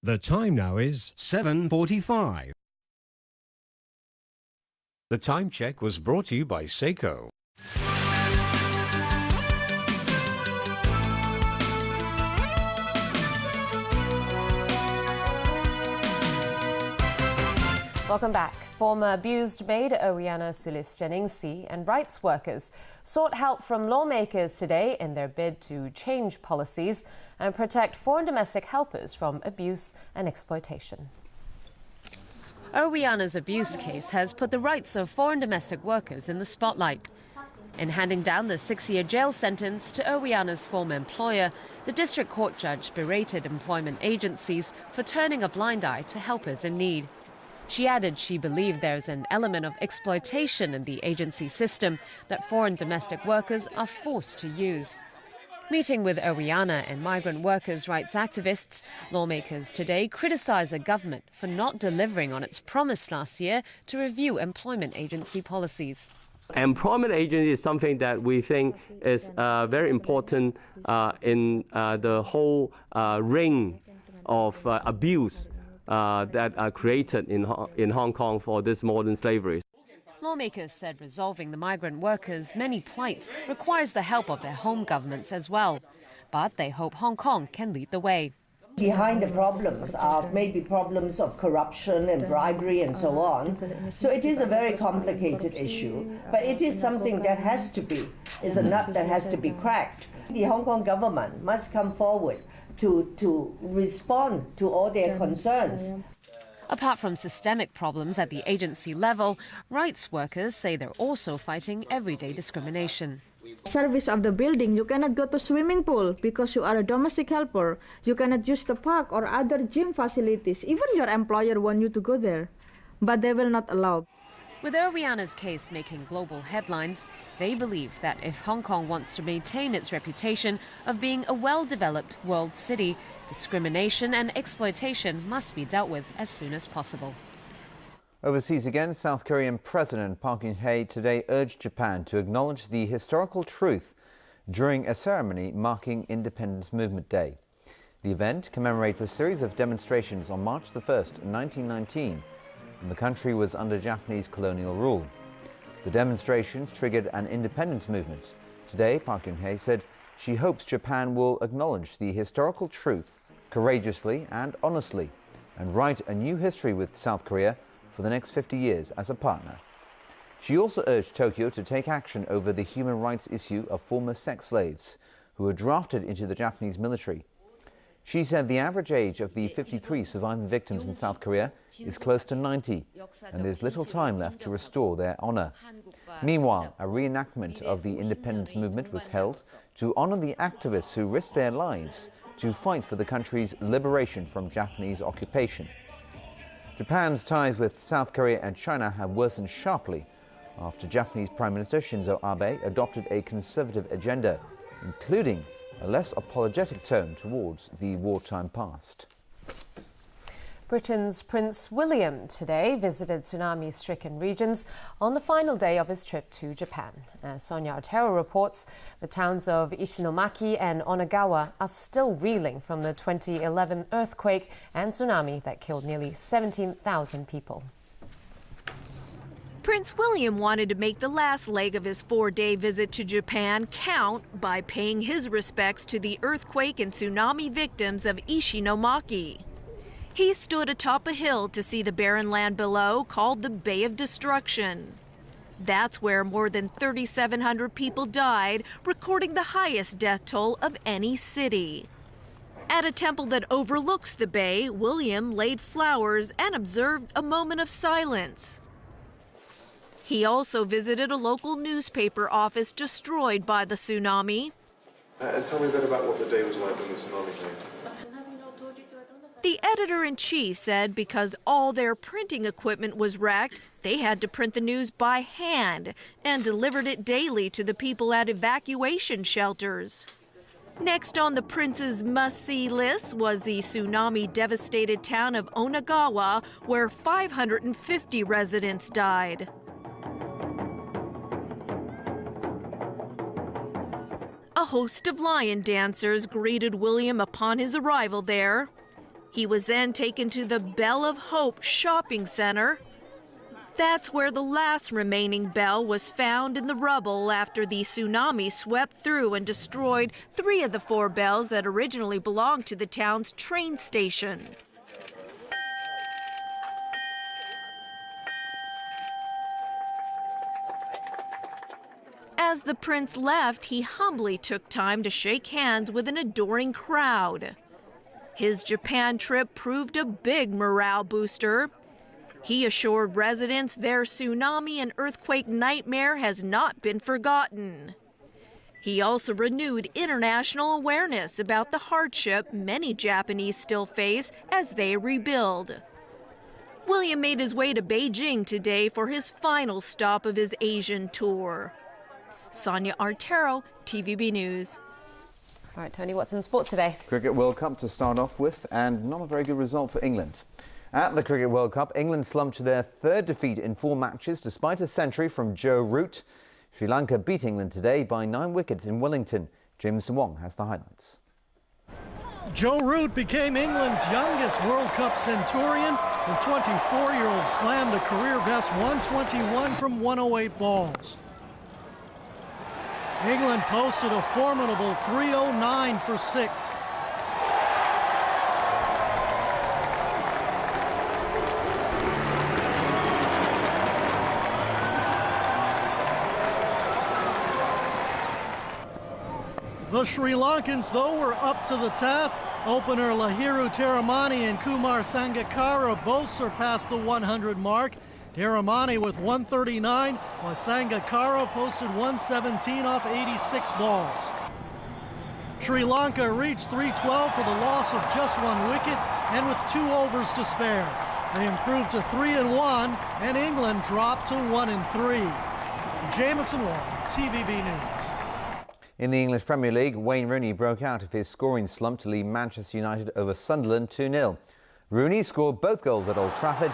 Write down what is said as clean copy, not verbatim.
The time now is 7:45. The time check was brought to you by Seiko. Welcome back. Former abused maid Owiana Sulis-Jeningsi and rights workers sought help from lawmakers today in their bid to change policies and protect foreign domestic helpers from abuse and exploitation. Owiana's abuse case has put the rights of foreign domestic workers in the spotlight. In handing down the 6-year jail sentence to Owiana's former employer, the district court judge berated employment agencies for turning a blind eye to helpers in need. She added she believed there's an element of exploitation in the agency system that foreign domestic workers are forced to use. Meeting with Owiana and migrant workers' rights activists, lawmakers today criticize the government for not delivering on its promise last year to review employment agency policies. Employment agency is something that we think is very important in the whole ring of abuse that are created in Hong Kong for this modern slavery. Lawmakers said resolving the migrant workers' many plights requires the help of their home governments as well. But they hope Hong Kong can lead the way. Behind the problems are maybe problems of corruption and bribery and so on. So it is a very complicated issue, but it is something that is a nut that has to be cracked. The Hong Kong government must come forward to respond to all their concerns. Apart from systemic problems at the agency level, rights workers say they're also fighting everyday discrimination. Service of the building, you cannot go to swimming pool because you are a domestic helper. You cannot use the park or other gym facilities. Even your employer wants you to go there, but they will not allow. With Owiana's case making global headlines, they believe that if Hong Kong wants to maintain its reputation of being a well-developed world city, discrimination and exploitation must be dealt with as soon as possible. Overseas again, South Korean President Park Geun-hye today urged Japan to acknowledge the historical truth during a ceremony marking Independence Movement Day. The event commemorates a series of demonstrations on March the 1st, 1919, when the country was under Japanese colonial rule. The demonstrations triggered an independence movement. Today, Park Geun-hye said she hopes Japan will acknowledge the historical truth courageously and honestly and write a new history with South Korea for the next 50 years as a partner. She also urged Tokyo to take action over the human rights issue of former sex slaves who were drafted into the Japanese military. She said the average age of the 53 surviving victims in South Korea is close to 90, and there's little time left to restore their honor. Meanwhile, a reenactment of the independence movement was held to honor the activists who risked their lives to fight for the country's liberation from Japanese occupation. Japan's ties with South Korea and China have worsened sharply after Japanese Prime Minister Shinzo Abe adopted a conservative agenda, including a less apologetic tone towards the wartime past. Britain's Prince William today visited tsunami-stricken regions on the final day of his trip to Japan. As Sonia Otero reports, the towns of Ishinomaki and Onagawa are still reeling from the 2011 earthquake and tsunami that killed nearly 17,000 people. Prince William wanted to make the last leg of his 4-day visit to Japan count by paying his respects to the earthquake and tsunami victims of Ishinomaki. He stood atop a hill to see the barren land below, called the Bay of Destruction. That's where more than 3,700 people died, recording the highest death toll of any city. At a temple that overlooks the bay, William laid flowers and observed a moment of silence. He also visited a local newspaper office destroyed by the tsunami. And tell me a bit about what the day was like when the tsunami came. The editor-in-chief said because all their printing equipment was wrecked, they had to print the news by hand and delivered it daily to the people at evacuation shelters. Next on the prince's must-see list was the tsunami-devastated town of Onagawa, where 550 residents died. A host of lion dancers greeted William upon his arrival there. He was then taken to the Bell of Hope shopping center. That's where the last remaining bell was found in the rubble after the tsunami swept through and destroyed 3 of the 4 bells that originally belonged to the town's train station. As the prince left, he humbly took time to shake hands with an adoring crowd. His Japan trip proved a big morale booster. He assured residents their tsunami and earthquake nightmare has not been forgotten. He also renewed international awareness about the hardship many Japanese still face as they rebuild. William made his way to Beijing today for his final stop of his Asian tour. Sonia Artero, TVB News. All right, Tony, what's in sports today? Cricket World Cup to start off with, and not a very good result for England. At the Cricket World Cup, England slumped to their 3rd defeat in 4 matches despite a century from Joe Root. Sri Lanka beat England today by 9 wickets in Wellington. Jameson Wong has the highlights. Joe Root became England's youngest World Cup centurion. The 24-year-old slammed a career-best 121 from 108 balls. England posted a formidable 309 for 6. The Sri Lankans, though, were up to the task. Opener Lahiru Teramani and Kumar Sangakkara both surpassed the 100 mark. Teramani with 139, while Sangakkara posted 117 off 86 balls. Sri Lanka reached 312 for the loss of just 1 wicket and with 2 overs to spare. They improved to 3-1, and England dropped to 1-3. Jameson Wong, TVB News. In the English Premier League, Wayne Rooney broke out of his scoring slump to lead Manchester United over Sunderland 2-0. Rooney scored both goals at Old Trafford